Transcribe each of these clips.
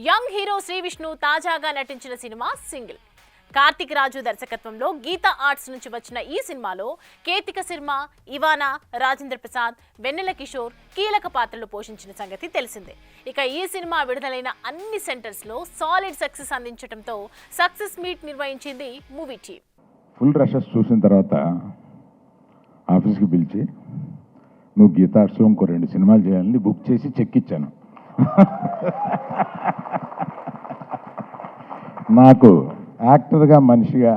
Young hero Shri Vishnu తాజాగా నటించిన cinema single. Karthik రాజు దర్శకత్వంలో గీతా ఆర్ట్స్ నుంచి వచ్చిన ఈ సినిమాలో కేతిక శర్మ, ఇవానా, రాజేంద్ర ప్రసాద్, వెన్నెల కిషోర్ కీలక పాత్రలు పోషించిన సంగతి తెలిసిందే. ఇక ఈ సినిమా విడుదలైన అన్ని సెంటర్స్ లో సాలిడ్ సక్సెస్ అందించడంతో సక్సెస్ మీట్ నిర్వహించింది మూవీ టీమ్. ఫుల్ రషెస్ చూసిన తర్వాత ఆఫీస్కి పిలిచి, నువ్వు గీతా ఆర్ట్స్లో ఇంకో 2 సినిమాలు చేయాలని బుక్ చేసి చెక్ ఇచ్చాను. నాకు యాక్టర్గా, మనిషిగా,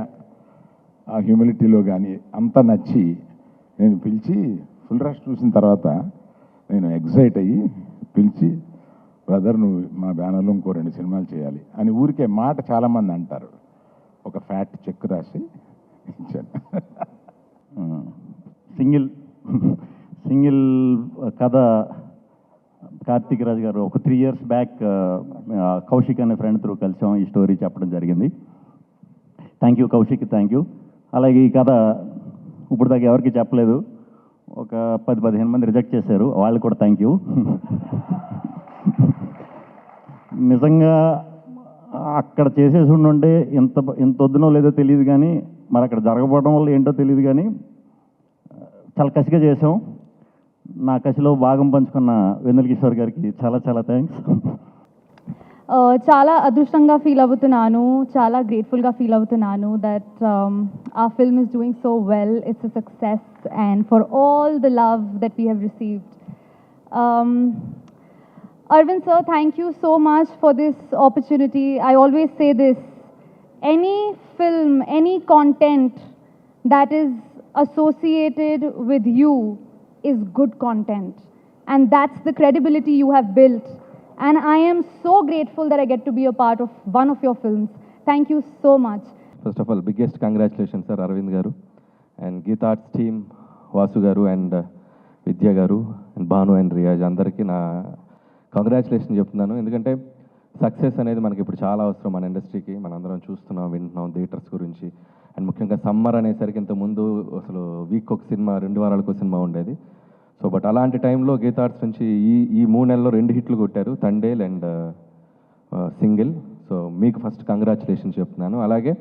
ఆ హ్యూమిలిటీలో కానీ అంతా నచ్చి నేను పిలిచి, ఫుల్ రష్ చూసిన తర్వాత నేను ఎగ్జైట్ అయ్యి పిలిచి, బ్రదర్ నువ్వు మా బ్యానర్లో ఇంకో 2 సినిమాలు చేయాలి అని ఊరికే మాట చాలామంది అంటారు. ఒక ఫ్యాట్ చెక్ రాసి ఇచ్చాను. సింగిల్ కథ కార్తిక్ రాజు గారు ఒక 3 years బ్యాక్ కౌశిక్ అనే ఫ్రెండ్ త్రూ కలిసాం, ఈ స్టోరీ చెప్పడం జరిగింది. Thank you Kaushik, thank you. అలాగే ఈ కథ ఇప్పుడు దాకా ఎవరికి చెప్పలేదు, ఒక 10-15 మంది రిజెక్ట్ చేశారు, వాళ్ళు కూడా థ్యాంక్ యూ. నిజంగా అక్కడ చేసేసి ఉండుంటే ఇంత వద్దునో లేదో తెలియదు, కానీ మరి అక్కడ జరగకపోవడం వల్ల ఏంటో తెలియదు, కానీ చాలా కసిగా చేసాం. నా కసిలో భాగం పంచుకున్న వెన్నెల కిషోర్ గారికి చాలా చాలా థ్యాంక్స్. చాలా అదృష్టంగా ఫీల్ అవుతున్నాను, చాలా గ్రేట్ఫుల్గా ఫీల్ అవుతున్నాను దట్ ఆ film is doing so well, it's a success and for all the love that we have received. Arvind sir, thank you so much for this opportunity. I always say this, any film, any content that is associated with you is good content, and that's the credibility you have built, and I am so grateful that I get to be a part of one of your films. Thank you so much. First of all, biggest congratulations sir Arvind garu and Geetha Arts team, Vasu garu and Vidya garu and Banu and Riyaj andariki na congratulation చెప్తున్నాను. ఎందుకంటే success అనేది మనకి ఇప్పుడు చాలా అవసరం మన ఇండస్ట్రీకి. మనందరం చూస్తున్నాం, వింటున్నాం థియేటర్స్ గురించి. అండ్ ముఖ్యంగా సమ్మర్ అనేసరికి ఇంతకుముందు అసలు వీక్ ఒక సినిమా, 2 వారాలకు ఒక సినిమా ఉండేది. సో బట్ అలాంటి టైంలో గీతా ఆర్ట్స్ నుంచి ఈ 3 నెలల్లో 2 హిట్లు కొట్టారు, తండేల్ అండ్ సింగిల్. సో మీకు ఫస్ట్ కంగ్రాచులేషన్ చెప్తున్నాను. అలాగే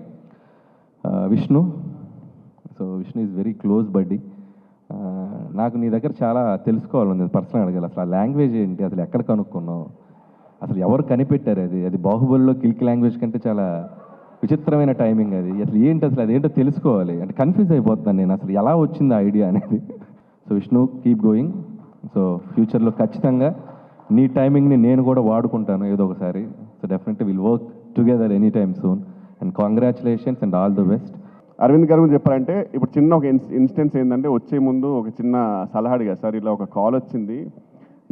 Vishnu, so Vishnu is very close బడ్డీ. నాకు నీ దగ్గర చాలా తెలుసుకోవాలని పర్సనల్ అడగాలి. అసలు ఆ లాంగ్వేజ్ ఏంటి, అసలు ఎక్కడ కనుక్కున్నావు, అసలు ఎవరు కనిపెట్టారు? అది బాహుబలిలో కిల్కి లాంగ్వేజ్ కంటే చాలా విచిత్రమైన టైమింగ్ అది. అసలు ఏంటి, అసలు అదేంటో తెలుసుకోవాలి. అంటే కన్ఫ్యూజ్ అయిపోతున్నాను నేను, అసలు ఎలా వచ్చింది ఆ ఐడియా అనేది. So Vishnu, keep going. So ఫ్యూచర్లో ఖచ్చితంగా నీ టైమింగ్ని నేను కూడా వాడుకుంటాను ఏదో ఒకసారి. So definitely will work together any time soon. And congratulations and all the best. Arvind garu చెప్పారంటే, ఇప్పుడు చిన్న ఒక ఇన్స్టెన్స్ ఏంటంటే, వచ్చే ముందు ఒక చిన్న సలహా అడిగారు సార్, ఇలా ఒక కాల్ వచ్చింది,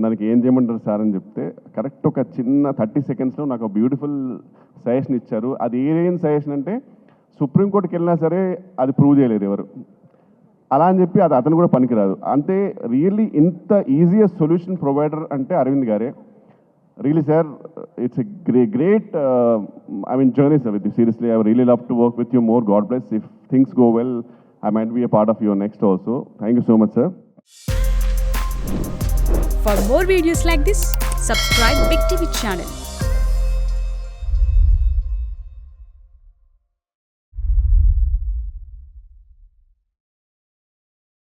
దానికి ఏం చేయమంటారు సార్ అని చెప్తే, కరెక్ట్ ఒక చిన్న 30 secondsలో నాకు బ్యూటిఫుల్ సజెషన్ ఇచ్చారు. అది ఏం సజెషన్ అంటే, సుప్రీంకోర్టుకి వెళ్ళినా సరే అది ప్రూవ్ చేయలేరు ఎవరు, అలా అని చెప్పి అది అతను కూడా పనికిరాదు. అంతే రియల్లీ ఇంత ఈజియెస్ట్ సొల్యూషన్ ప్రొవైడర్ అంటే అరవింద్ గారే. Really sir, it's a great journey sir with you. Seriously, I would really love to work with you more. God bless. If things go well, I might be a part of your next also. Thank you so much sir. For more videos like this, subscribe Big TV channel.